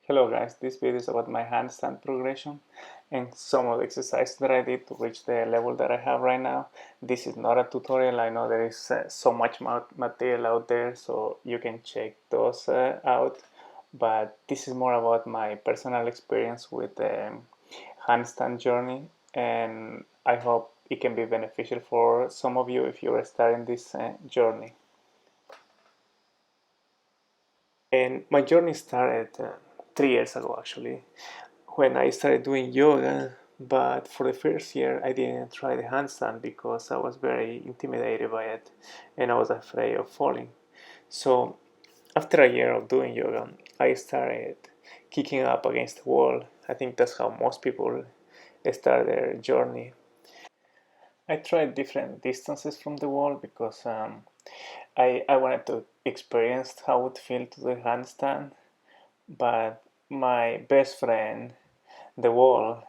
Hello guys, this video is about my handstand progression and some of the exercises that I did to reach the level that I have right now. This is not a tutorial. I know there is so much material out there, so you can check those out, but this is more about my personal experience with the handstand journey, and I hope it can be beneficial for some of you if you're starting this journey. And my journey started 3 years ago actually, when I started doing yoga. But for the first year, I didn't try the handstand because I was very intimidated by it and I was afraid of falling. So after a year of doing yoga, I started kicking up against the wall. I think that's how most people start their journey. I tried different distances from the wall because I wanted to experience how it would feel to do handstand. But my best friend, the wall,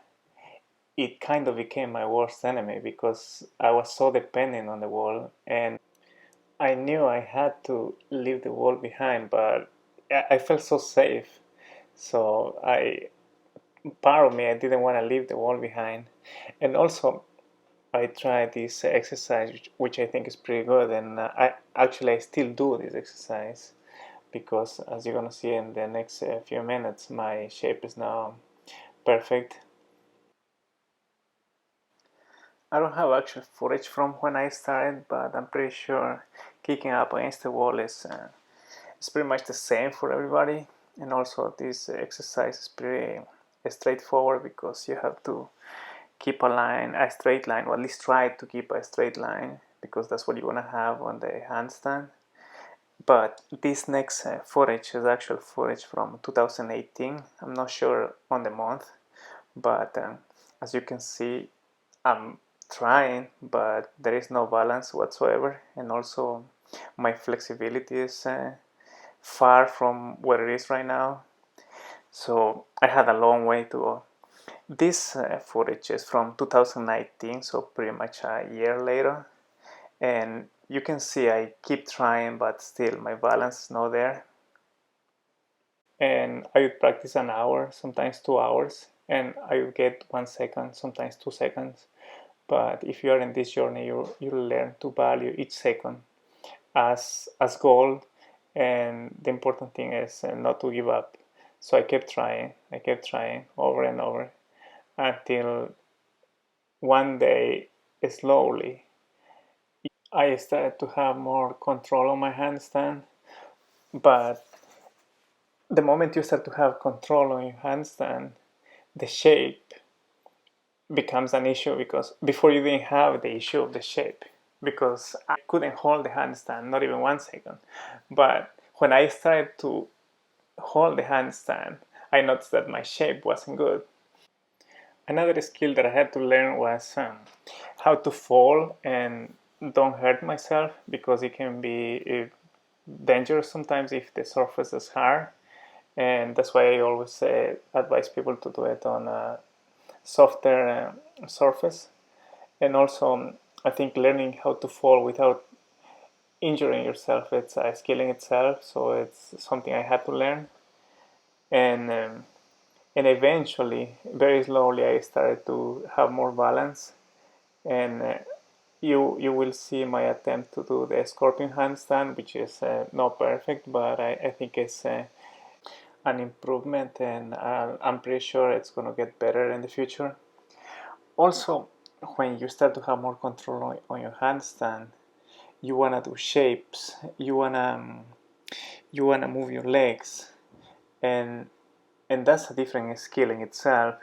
it kind of became my worst enemy because I was so dependent on the wall, and I knew I had to leave the wall behind, but I felt so safe. So part of me, I didn't want to leave the wall behind. And also, I tried this exercise, which I think is pretty good, and I still do this exercise because, as you're gonna see in the next few minutes, my shape is now perfect. I don't have actual footage from when I started, but I'm pretty sure kicking up against the wall is pretty much the same for everybody. And also, this exercise is pretty straightforward because you have to keep a straight line, or at least try to keep a straight line because that's what you want to have on the handstand. But this next footage is actual footage from 2018. I'm not sure on the month, but as you can see, I'm trying, but there is no balance whatsoever, and also my flexibility is far from what it is right now. So I had a long way to go. This footage is from 2019, so pretty much a year later, and you can see I keep trying, but still my balance is not there. And I would practice an hour, sometimes 2 hours, and I would get 1 second, sometimes 2 seconds. But if you are in this journey, you learn to value each second as gold, and the important thing is not to give up. So I kept trying over and over until one day, slowly, I started to have more control on my handstand. But the moment you start to have control on your handstand, the shape becomes an issue, because before you didn't have the issue of the shape because I couldn't hold the handstand, not even 1 second. But when I started to hold the handstand, I noticed that my shape wasn't good. Another skill that I had to learn was how to fall and don't hurt myself, because it can be dangerous sometimes if the surface is hard. And that's why I always advise people to do it on a softer surface. And also, I think learning how to fall without injuring yourself, it's a skill in itself. So it's something I had to learn. And and eventually, very slowly, I started to have more balance. And you will see my attempt to do the scorpion handstand, which is not perfect, but I think it's an improvement, and I'm pretty sure it's going to get better in the future. Also, when you start to have more control on your handstand, you wanna do shapes, you wanna move your legs, and that's a different skill in itself,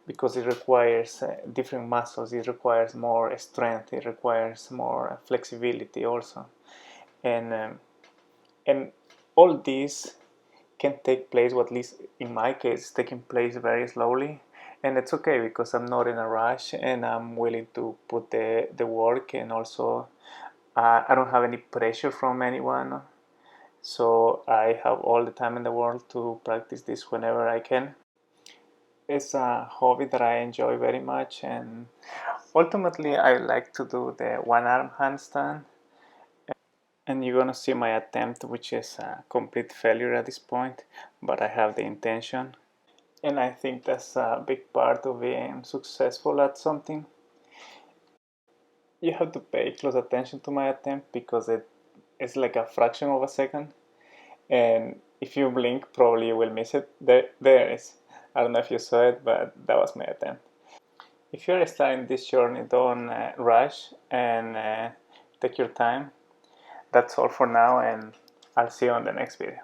because it requires different muscles, it requires more strength, it requires more flexibility also, and and all these can take place, or at least in my case, taking place very slowly. And it's okay because I'm not in a rush and I'm willing to put the work, and also I don't have any pressure from anyone. So I have all the time in the world to practice this whenever I can. It's a hobby that I enjoy very much, and ultimately I like to do the one arm handstand. And you're gonna see my attempt, which is a complete failure at this point, but I have the intention. And I think that's a big part of being successful at something. You have to pay close attention to my attempt because it's like a fraction of a second. And if you blink, probably you will miss it. There it is. I don't know if you saw it, but that was my attempt. If you're starting this journey, don't rush and take your time. That's all for now, and I'll see you on the next video.